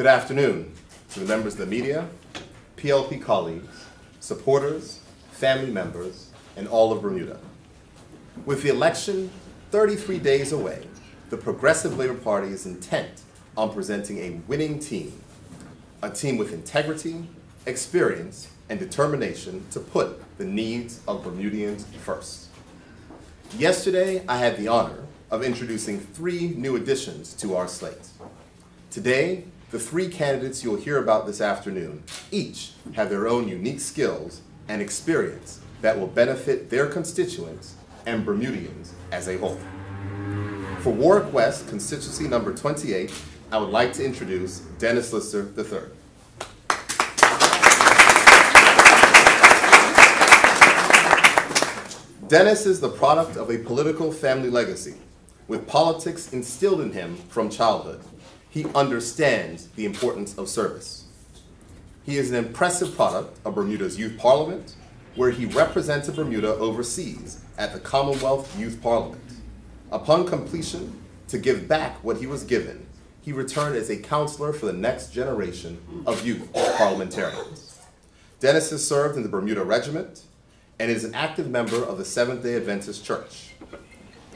Good afternoon to the members of the media, PLP colleagues, supporters, family members, and all of Bermuda. With the election 33 days away, the Progressive Labor Party is intent on presenting a winning team, a team with integrity, experience, and determination to put the needs of Bermudians first. Yesterday, I had the honor of introducing 3 new additions to our slate. Today, the 3 candidates you'll hear about this afternoon each have their own unique skills and experience that will benefit their constituents and Bermudians as a whole. For Warwick West, constituency number 28, I would like to introduce Dennis Lister III. Dennis is the product of a political family legacy, with politics instilled in him from childhood. He understands the importance of service. He is an impressive product of Bermuda's Youth Parliament, where he represented Bermuda overseas at the Commonwealth Youth Parliament. Upon completion, to give back what he was given, he returned as a counselor for the next generation of youth parliamentarians. Dennis has served in the Bermuda Regiment and is an active member of the Seventh-day Adventist Church.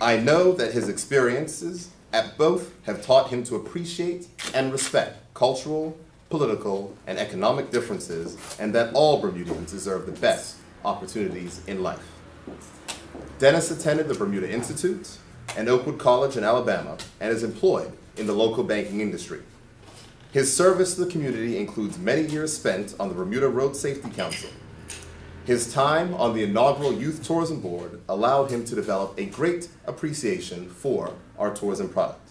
I know that his experiences at both have taught him to appreciate and respect cultural, political, and economic differences, and that all Bermudians deserve the best opportunities in life. Dennis attended the Bermuda Institute and Oakwood College in Alabama and is employed in the local banking industry. His service to the community includes many years spent on the Bermuda Road Safety Council. His time on the inaugural Youth Tourism Board allowed him to develop a great appreciation for our tourism product.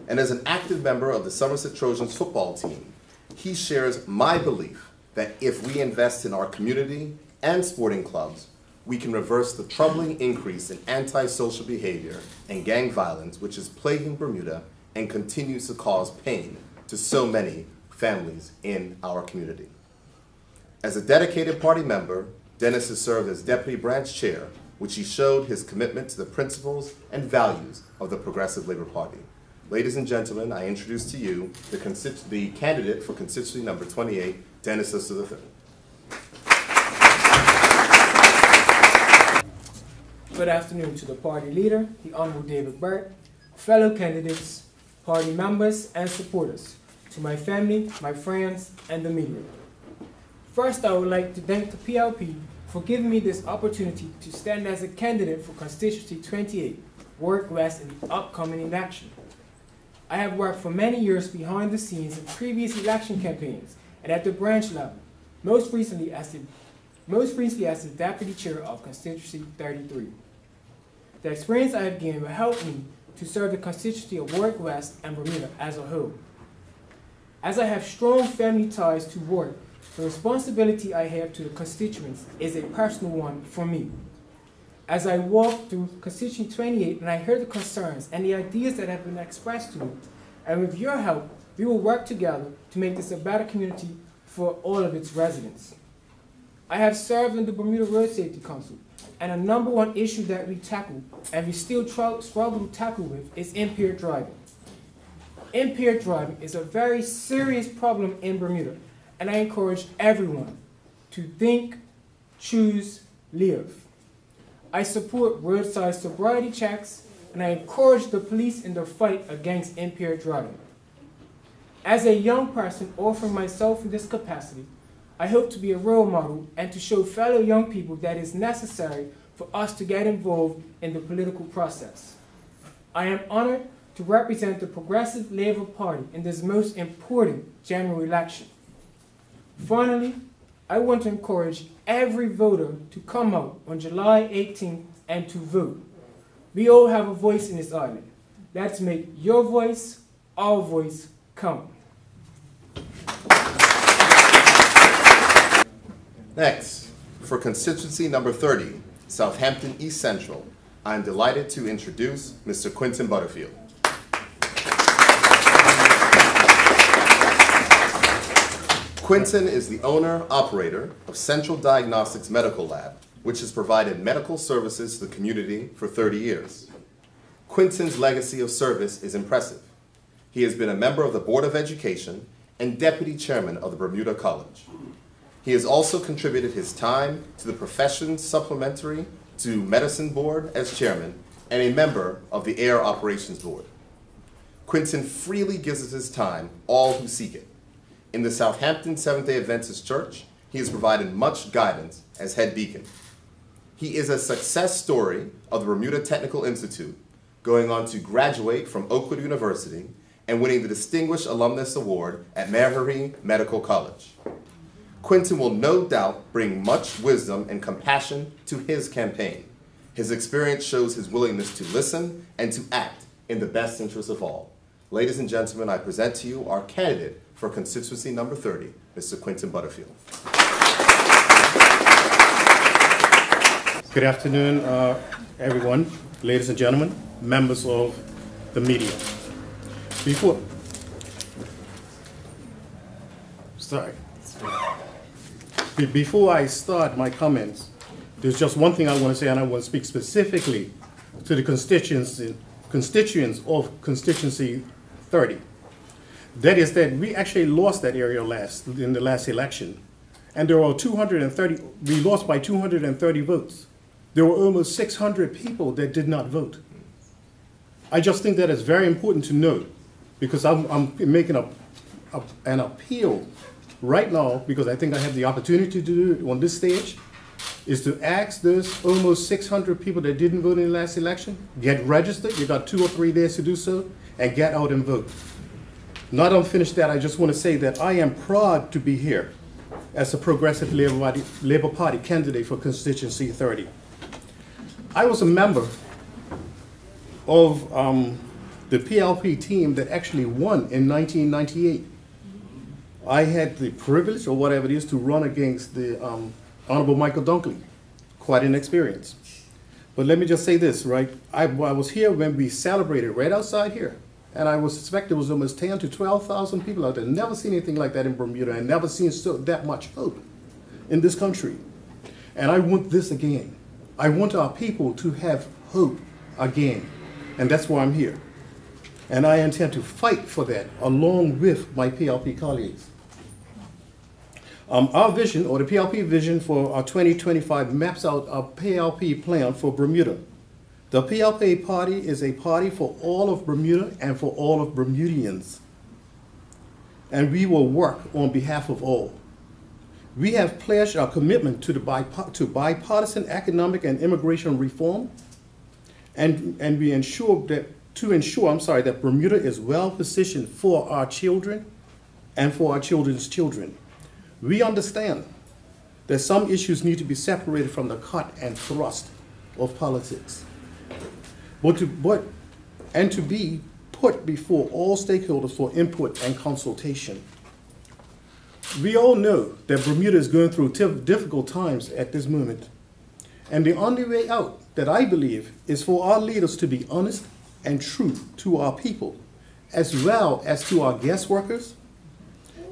And as an active member of the Somerset Trojans football team, he shares my belief that if we invest in our community and sporting clubs, we can reverse the troubling increase in antisocial behavior and gang violence which is plaguing Bermuda and continues to cause pain to so many families in our community. As a dedicated party member, Dennis has served as Deputy Branch Chair, which he showed his commitment to the principles and values of the Progressive Labor Party. Ladies and gentlemen, I introduce to you the candidate for constituency number 28, Dennis Lister III. Good afternoon to the party leader, the Honorable David Burt, fellow candidates, party members, and supporters, to my family, my friends, and the media. First, I would like to thank the PLP for giving me this opportunity to stand as a candidate for constituency 28, Warwick West, in the upcoming election. I have worked for many years behind the scenes in previous election campaigns and at the branch level, most recently as the Deputy Chair of Constituency 33. The experience I have gained will help me to serve the constituency of Warwick West and Bermuda as a whole. As I have strong family ties to Warwick, the responsibility I have to the constituents is a personal one for me. As I walk through constituency 28 and I hear the concerns and the ideas that have been expressed to me, and with your help, we will work together to make this a better community for all of its residents. I have served in the Bermuda Road Safety Council, and a #1 issue that we tackle, and we still struggle to tackle with, is impaired driving. Impaired driving is a very serious problem in Bermuda, and I encourage everyone to think, choose, live. I support roadside sobriety checks, and I encourage the police in the fight against impaired driving. As a young person offering myself in this capacity, I hope to be a role model and to show fellow young people that it is necessary for us to get involved in the political process. I am honored to represent the Progressive Labor Party in this most important general election. Finally, I want to encourage every voter to come out on July 18th and to vote. We all have a voice in this island. Let's make your voice, our voice, count. Next, for constituency number 30, Southampton East Central, I am delighted to introduce Mr. Quentin Butterfield. Quentin is the owner-operator of Central Diagnostics Medical Lab, which has provided medical services to the community for 30 years. Quentin's legacy of service is impressive. He has been a member of the Board of Education and Deputy Chairman of the Bermuda College. He has also contributed his time to the Professions Supplementary to Medicine Board as Chairman and a member of the Air Operations Board. Quinton freely gives of his time all who seek it. In the Southampton Seventh-day Adventist Church, he has provided much guidance as head deacon. He is a success story of the Bermuda Technical Institute, going on to graduate from Oakwood University and winning the Distinguished Alumnus Award at Meharry Medical College. Quinton will no doubt bring much wisdom and compassion to his campaign. His experience shows his willingness to listen and to act in the best interest of all. Ladies and gentlemen, I present to you our candidate for constituency number 30, Mr. Quinton Butterfield. Good afternoon, everyone, ladies and gentlemen, members of the media. Before I start my comments, there's just one thing I want to say, and I want to speak specifically to the constituents of constituency 30. That is that we actually lost that area in the last election, and there were 230. We lost by 230 votes. There were almost 600 people that did not vote. I just think that is very important to note, because I'm making an appeal right now, because I think I have the opportunity to do it on this stage, is to ask those almost 600 people that didn't vote in the last election, get registered. You got 2 or 3 days to do so, and get out and vote. Not unfinished that, I just want to say that I am proud to be here as a progressive Labour Party candidate for constituency 30. I was a member of the PLP team that actually won in 1998. I had the privilege, or whatever it is, to run against the Honorable Michael Dunkley. Quite an experience. But let me just say this, right? I was here when we celebrated right outside here. And I suspect there was almost 10 to 12,000 people out there. Never seen anything like that in Bermuda, and never seen that much hope in this country. And I want this again. I want our people to have hope again. And that's why I'm here. And I intend to fight for that along with my PLP colleagues. Our vision, or the PLP vision for our 2025, maps out our PLP plan for Bermuda. The PLP party is a party for all of Bermuda and for all of Bermudians. And we will work on behalf of all. We have pledged our commitment to bipartisan economic and immigration reform, and we ensure that Bermuda is well positioned for our children and for our children's children. We understand that some issues need to be separated from the cut and thrust of politics, and to be put before all stakeholders for input and consultation. We all know that Bermuda is going through difficult times at this moment, and the only way out, that I believe, is for our leaders to be honest and true to our people, as well as to our guest workers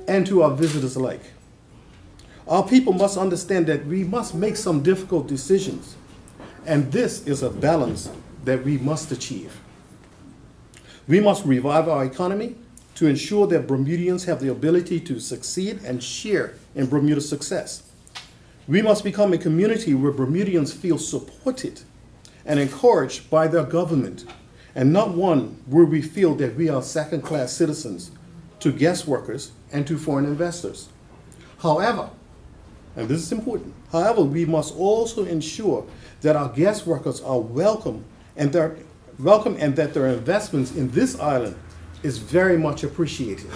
and to our visitors alike. Our people must understand that we must make some difficult decisions, and this is a balance that we must achieve. We must revive our economy to ensure that Bermudians have the ability to succeed and share in Bermuda's success. We must become a community where Bermudians feel supported and encouraged by their government, and not one where we feel that we are second-class citizens to guest workers and to foreign investors. However, and this is important, however, we must also ensure that our guest workers are welcome and that their investments in this island is very much appreciated.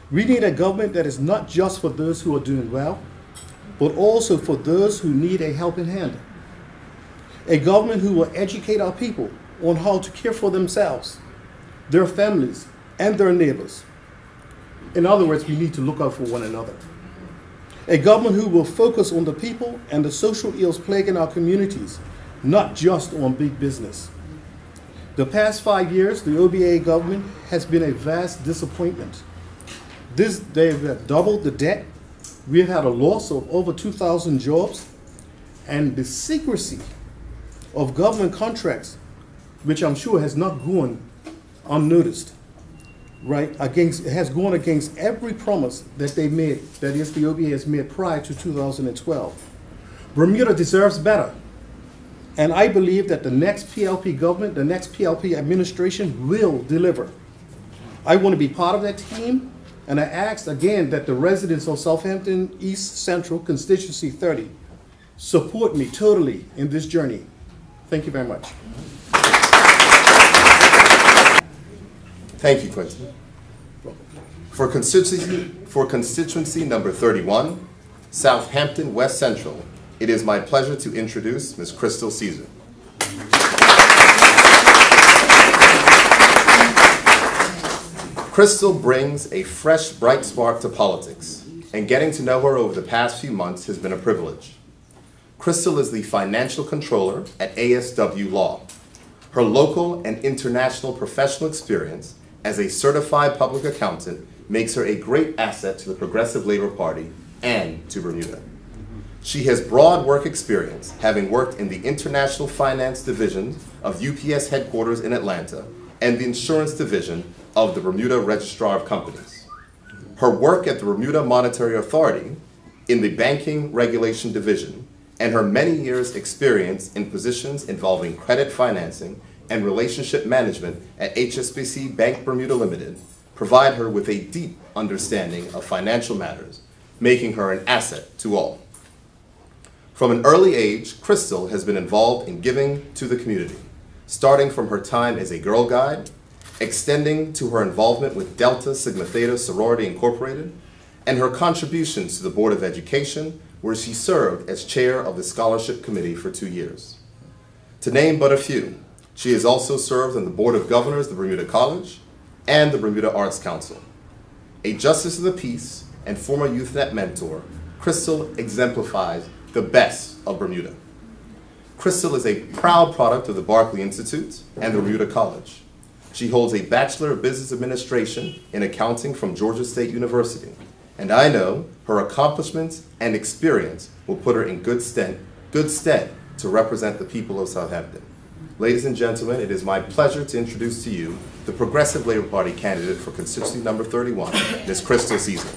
We need a government that is not just for those who are doing well, but also for those who need a helping hand. A government who will educate our people on how to care for themselves, their families, and their neighbors. In other words, we need to look out for one another. A government who will focus on the people and the social ills plaguing our communities, not just on big business. The past 5 years, the OBA government has been a vast disappointment. They've doubled the debt. We've had a loss of over 2,000 jobs, and the secrecy of government contracts, which I'm sure has not gone unnoticed. right, has gone against every promise that they made, that is, the OBA has made prior to 2012. Bermuda deserves better. And I believe that the next PLP government, the next PLP administration will deliver. I want to be part of that team, and I ask again that the residents of Southampton East Central Constituency 30 support me totally in this journey. Thank you very much. Thank you, Quentin. For constituency number 31, Southampton West Central, it is my pleasure to introduce Ms. Crystal Caesar. Crystal brings a fresh, bright spark to politics, and getting to know her over the past few months has been a privilege. Crystal is the financial controller at ASW Law. Her local and international professional experience as a certified public accountant makes her a great asset to the Progressive Labor Party and to Bermuda. She has broad work experience, having worked in the International Finance Division of UPS headquarters in Atlanta and the Insurance Division of the Bermuda Registrar of Companies. Her work at the Bermuda Monetary Authority in the Banking Regulation Division and her many years' experience in positions involving credit financing and relationship management at HSBC Bank Bermuda Limited provide her with a deep understanding of financial matters, making her an asset to all. From an early age, Crystal has been involved in giving to the community, starting from her time as a Girl Guide, extending to her involvement with Delta Sigma Theta Sorority Incorporated, and her contributions to the Board of Education, where she served as chair of the Scholarship Committee for 2 years. To name but a few, she has also served on the Board of Governors of Bermuda College and the Bermuda Arts Council. A Justice of the Peace and former YouthNet mentor, Crystal exemplifies the best of Bermuda. Crystal is a proud product of the Barclay Institute and the Bermuda College. She holds a Bachelor of Business Administration in Accounting from Georgia State University, and I know her accomplishments and experience will put her in good stead to represent the people of Southampton. Ladies and gentlemen, it is my pleasure to introduce to you the Progressive Labor Party candidate for constituency number 31, Ms. Crystal Caesar.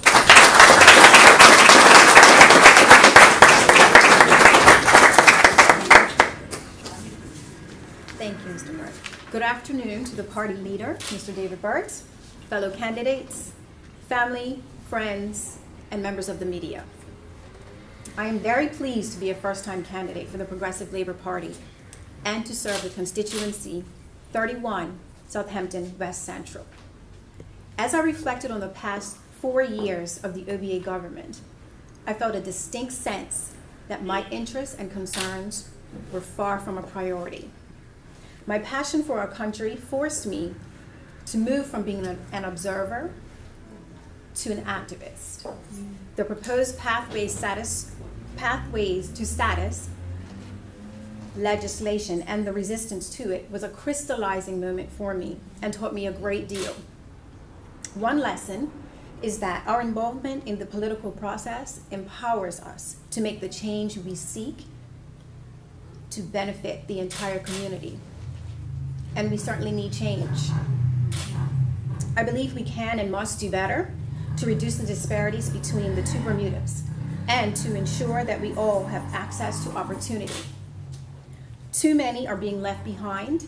Thank you, Mr. Burt. Good afternoon to the party leader, Mr. David Burt, fellow candidates, family, friends, and members of the media. I am very pleased to be a first-time candidate for the Progressive Labor Party and to serve the constituency 31, Southampton West Central. As I reflected on the past 4 years of the OBA government, I felt a distinct sense that my interests and concerns were far from a priority. My passion for our country forced me to move from being an observer to an activist. The proposed pathways to status legislation and the resistance to it was a crystallizing moment for me and taught me a great deal. One lesson is that our involvement in the political process empowers us to make the change we seek to benefit the entire community. And we certainly need change. I believe we can and must do better to reduce the disparities between the two Bermudas and to ensure that we all have access to opportunity. Too many are being left behind,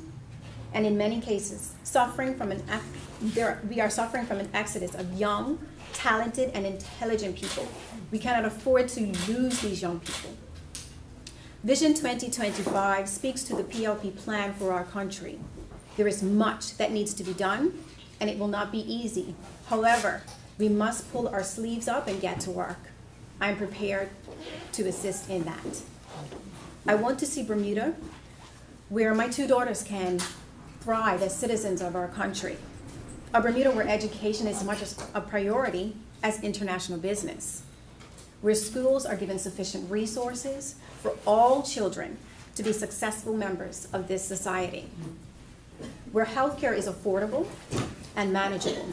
and in many cases, we are suffering from an exodus of young, talented, and intelligent people. We cannot afford to lose these young people. Vision 2025 speaks to the PLP plan for our country. There is much that needs to be done, and it will not be easy. However, we must pull our sleeves up and get to work. I'm prepared to assist in that. I want to see Bermuda where my 2 daughters can thrive as citizens of our country. A Bermuda where education is as much a priority as international business, where schools are given sufficient resources for all children to be successful members of this society, where healthcare is affordable and manageable,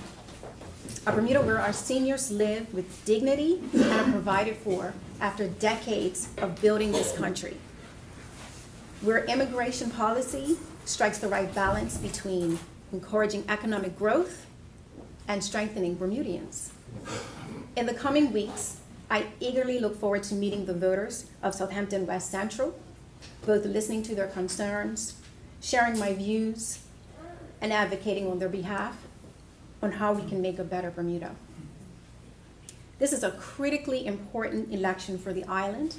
a Bermuda where our seniors live with dignity and are provided for after decades of building this country, where immigration policy strikes the right balance between encouraging economic growth and strengthening Bermudians. In the coming weeks, I eagerly look forward to meeting the voters of Southampton West Central, both listening to their concerns, sharing my views, and advocating on their behalf on how we can make a better Bermuda. This is a critically important election for the island,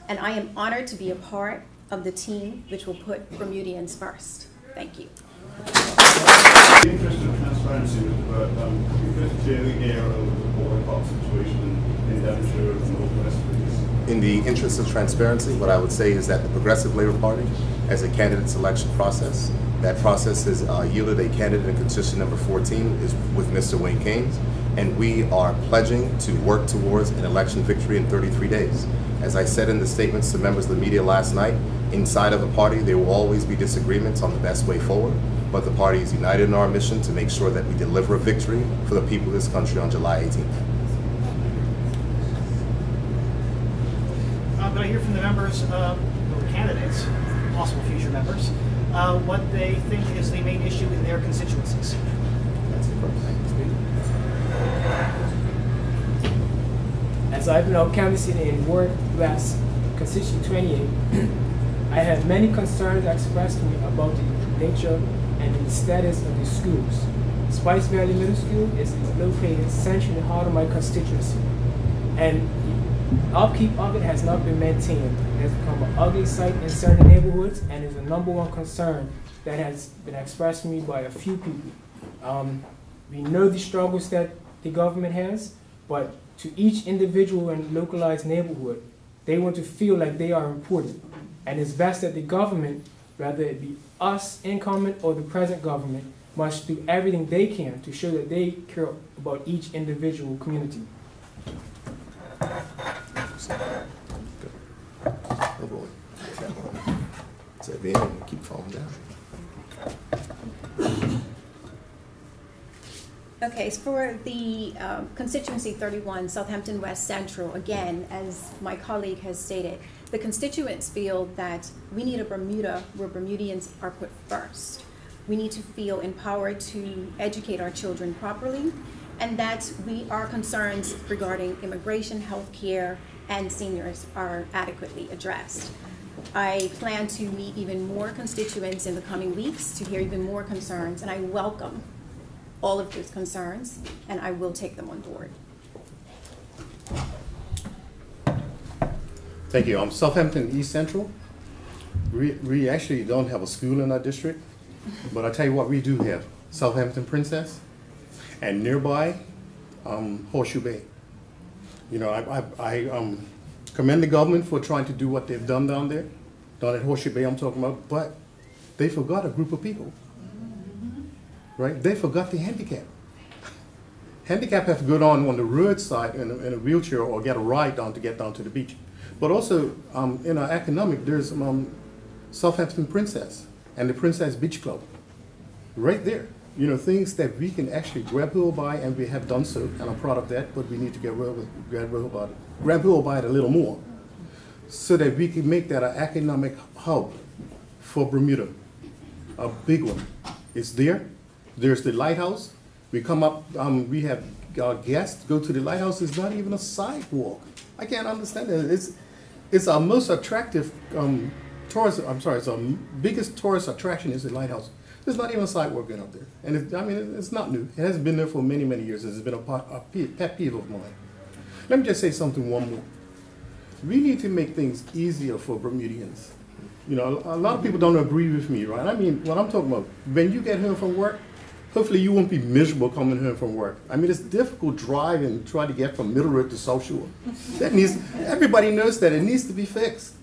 and I am honored to be a part of the team which will put Bermudians first. Thank you. In the interest of transparency, Mr. Burt, you could clearly hear over the boycott situation in Devonshire and the Northwest, please. In the interest of transparency, what I would say is that the Progressive Labor Party, as a candidate selection process, that process has yielded a candidate in constitution number 14 is with Mr. Wayne Keynes, and we are pledging to work towards an election victory in 33 days. As I said in the statements to members of the media last night, inside of the party there will always be disagreements on the best way forward, but the party is united in our mission to make sure that we deliver a victory for the people of this country on July 18th. But I hear from the members, or candidates, possible future members, what they think is the main issue in their constituencies. As I've now canvassing in Ward West, Constitution 28, I have many concerns expressed to me about the nature and the status of the schools. Spice Valley Middle School is located centrally in the heart of my constituency, and the upkeep of it has not been maintained. It has become an ugly sight in certain neighborhoods, and is a #1 concern that has been expressed to me by a few people. We know the struggles that the government has, but to each individual and localized neighborhood, they want to feel like they are important. And it's best that the government, whether it be us incumbent or the present government, must do everything they can to show that they care about each individual community. Oh boy. So keep falling down. Okay, so for the constituency 31, Southampton West Central, again, as my colleague has stated, the constituents feel that we need a Bermuda where Bermudians are put first. We need to feel empowered to educate our children properly, and that our concerns regarding immigration, healthcare, and seniors are adequately addressed. I plan to meet even more constituents in the coming weeks to hear even more concerns, and I welcome all of those concerns, and I will take them on board. Thank you. Southampton East Central. We actually don't have a school in our district, but I tell you what we do have: Southampton Princess, and nearby Horseshoe Bay. You know, I commend the government for trying to do what they've done down there, down at Horseshoe Bay I'm talking about, but they forgot a group of people. Right? They forgot the handicapped. Handicapped have to go down on the roadside in a wheelchair or get a ride down to get down to the beach. But also, in our economic, there's Southampton Princess and the Princess Beach Club. Right there. You know, things that we can actually grab hold by, and we have done so, and I'm proud of that, but we need to grab hold by it a little more, so that we can make that an economic hub for Bermuda. A big one. It's there. There's the lighthouse. We come up, we have guests go to the lighthouse. It's not even a sidewalk. I can't understand that. It's our most attractive tourist, it's our biggest tourist attraction is the lighthouse. There's not even a sidewalk going up there. And it's not new. It hasn't been there for many, many years. It's been a pet peeve of mine. Let me just say something one more. We need to make things easier for Bermudians. You know, a lot of people don't agree with me, right? I mean, what I'm talking about, when you get home from work, hopefully you won't be miserable coming home from work. I mean, it's difficult driving, trying to get from Middle Road to South Shore. Everybody knows that it needs to be fixed.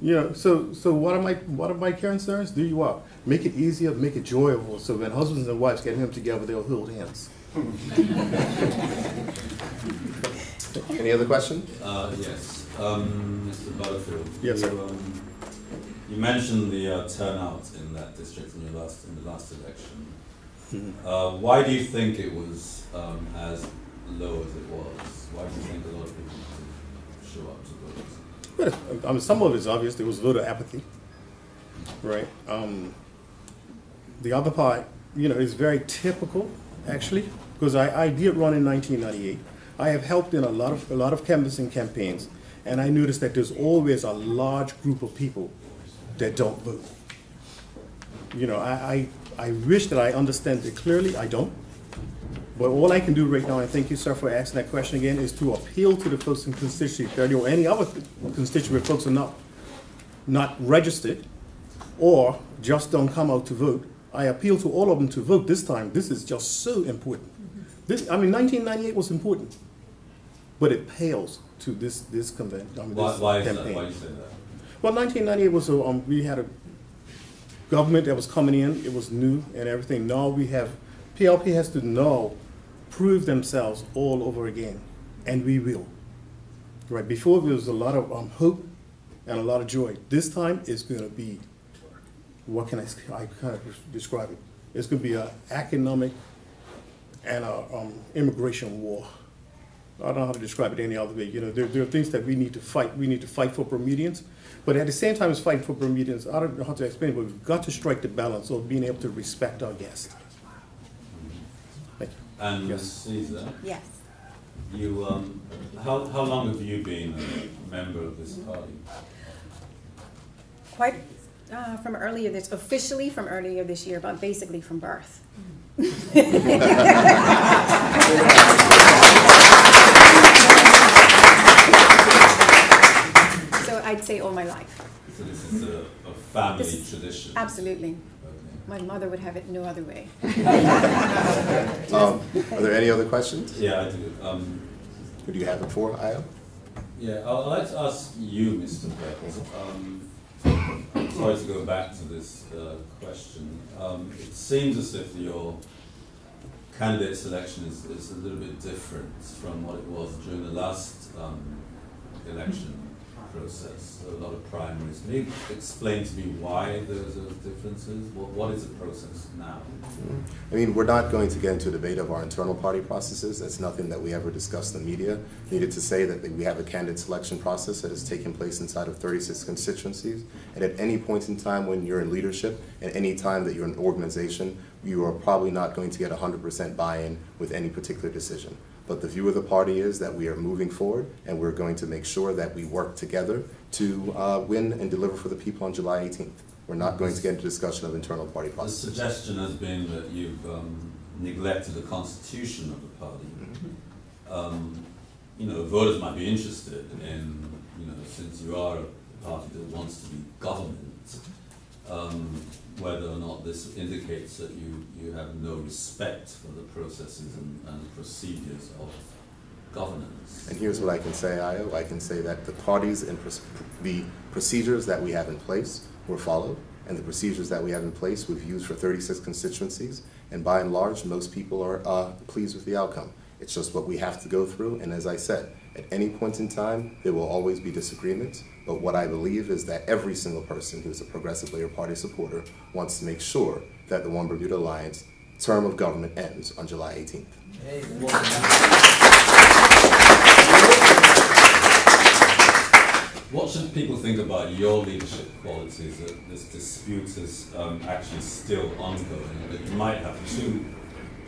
You know, so what are my concerns? Do you what? Make it easier, make it joyful, so when husbands and wives get home together, they'll hold hands. Any other questions? Yes. Mr. Butterfield. Yes, sir. You mentioned the turnout in that district in the last election. Mm-hmm. Why do you think it was as low as it was? Why do you think a lot of people didn't show up to vote? But I mean, some of it's obvious. There was voter apathy, right? The other part, you know, is very typical actually, because I did run in 1998. I have helped in a lot of canvassing campaigns, and I noticed that there's always a large group of people that don't vote. You know, I wish that I understand it clearly. I don't. But all I can do right now, and thank you, sir, for asking that question again, is to appeal to the folks in constituency 30 or any other constituency where folks are not registered or just don't come out to vote. I appeal to all of them to vote this time. This is just so important. I mean, 1998 was important, but it pales to this convention. Why is that? Why do you say that? Well, 1998 was we had a government that was coming in. It was new and everything. Now we have PLP has to now prove themselves all over again, and we will. Right? Before there was a lot of hope and a lot of joy. This time it's going to be, what can I kind of describe it? It's going to be an economic and an immigration war. I don't know how to describe it any other way. You know, there are things that we need to fight. We need to fight for Bermudians, but at the same time as fighting for Bermudians, I don't know how to explain it, but we've got to strike the balance of being able to respect our guests. Thank you. And Yes. Caesar, Yes. you, how long have you been a member of this party? Quite officially from earlier this year, but basically from birth. So I'd say all my life. So this is a family tradition? Absolutely. Okay. My mother would have it no other way. Are there any other questions? Yeah, I do. Who do you have it for, Io? Yeah, I'd like to ask you, Mr. Brett. I'm sorry to go back to this question. It seems as if your candidate selection is a little bit different from what it was during the last election process. So a lot of primaries. Can you explain to me why there's those differences? What is the process now? I mean, we're not going to get into a debate of our internal party processes. That's nothing that we ever discussed in the media. Needed to say that we have a candidate selection process that has taken place inside of 36 constituencies. And at any point in time when you're in leadership, at any time that you're in an organization, you are probably not going to get 100% buy-in with any particular decision. But the view of the party is that we are moving forward, and we're going to make sure that we work together to win and deliver for the people on July 18th. We're not going to get into discussion of internal party The processes. suggestion has been that you've neglected the constitution of the party. You know, voters might be interested in, you know, since you are a party that wants to be government, whether or not this indicates that you have no respect for the processes and procedures of governance. And here's what I can say, Io. I can say that the parties and the procedures that we have in place were followed, and the procedures that we have in place we've used for 36 constituencies, and by and large, most people are pleased with the outcome. It's just what we have to go through, and as I said, at any point in time, there will always be disagreements, but what I believe is that every single person who's a Progressive Labour Party supporter wants to make sure that the One Bermuda Alliance term of government ends on July 18th. What should people think about your leadership qualities that this dispute is actually still ongoing, that you might have two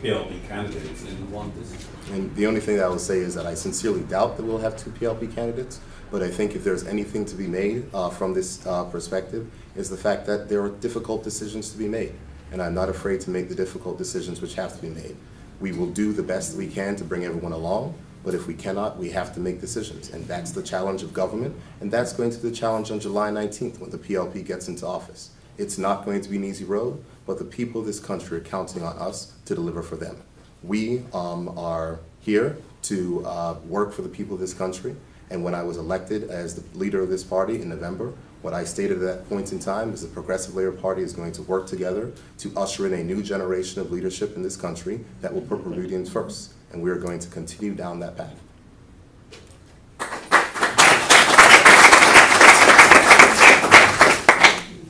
PLP candidates in one district? And the only thing that I will say is that I sincerely doubt that we'll have two PLP candidates, but I think if there's anything to be made from this perspective is the fact that there are difficult decisions to be made, and I'm not afraid to make the difficult decisions which have to be made. We will do the best we can to bring everyone along, but if we cannot, we have to make decisions, and that's the challenge of government, and that's going to be the challenge on July 19th when the PLP gets into office. It's not going to be an easy road, but the people of this country are counting on us to deliver for them. We are here to work for the people of this country, and when I was elected as the leader of this party in November, what I stated at that point in time is the Progressive Labour Party is going to work together to usher in a new generation of leadership in this country that will put Bermudians first, and we are going to continue down that path.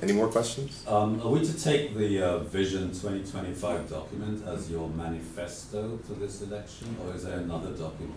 Any more questions? Are we to take the Vision 2025 document as your manifesto for this election, or is there another document?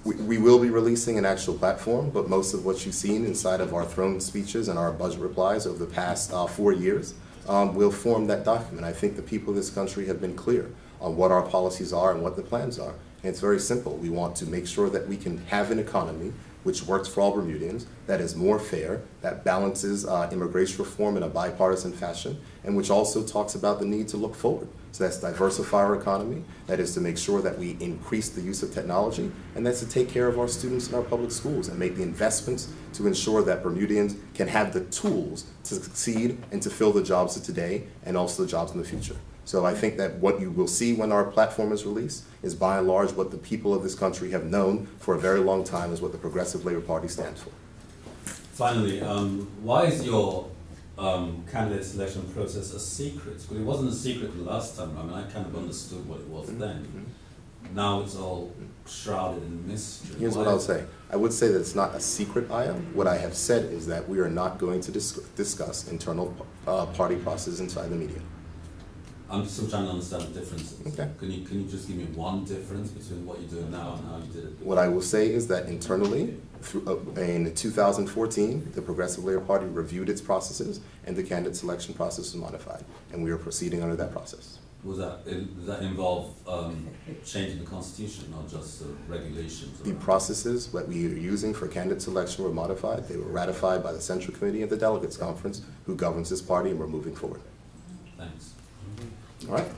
We will be releasing an actual platform, but most of what you've seen inside of our throne speeches and our budget replies over the past 4 years will form that document. I think the people of this country have been clear on what our policies are and what the plans are. And it's very simple. We want to make sure that we can have an economy which works for all Bermudians, that is more fair, that balances immigration reform in a bipartisan fashion, and which also talks about the need to look forward. So that's diversify our economy, that is to make sure that we increase the use of technology, and that's to take care of our students in our public schools and make the investments to ensure that Bermudians can have the tools to succeed and to fill the jobs of today and also the jobs in the future. So I think that what you will see when our platform is released is by and large what the people of this country have known for a very long time is what the Progressive Labor Party stands for. Finally, why is your candidate selection process a secret? Because it wasn't a secret the last time. I mean, I kind of understood what it was then. Now it's all shrouded in mystery. Here's what I'll say. I would say that it's not a secret item. What I have said is that we are not going to discuss internal party processes inside the media. I'm still trying to understand the differences. Okay. Can you just give me one difference between what you're doing now and how you did it before? What I will say is that internally, in 2014, the Progressive Labor Party reviewed its processes and the candidate selection process was modified. And we are proceeding under that process. Does that involve changing the Constitution, not just regulations? The processes that we are using for candidate selection were modified. They were ratified by the Central Committee of the Delegates Conference, who governs this party, and we're moving forward. Thanks. All right.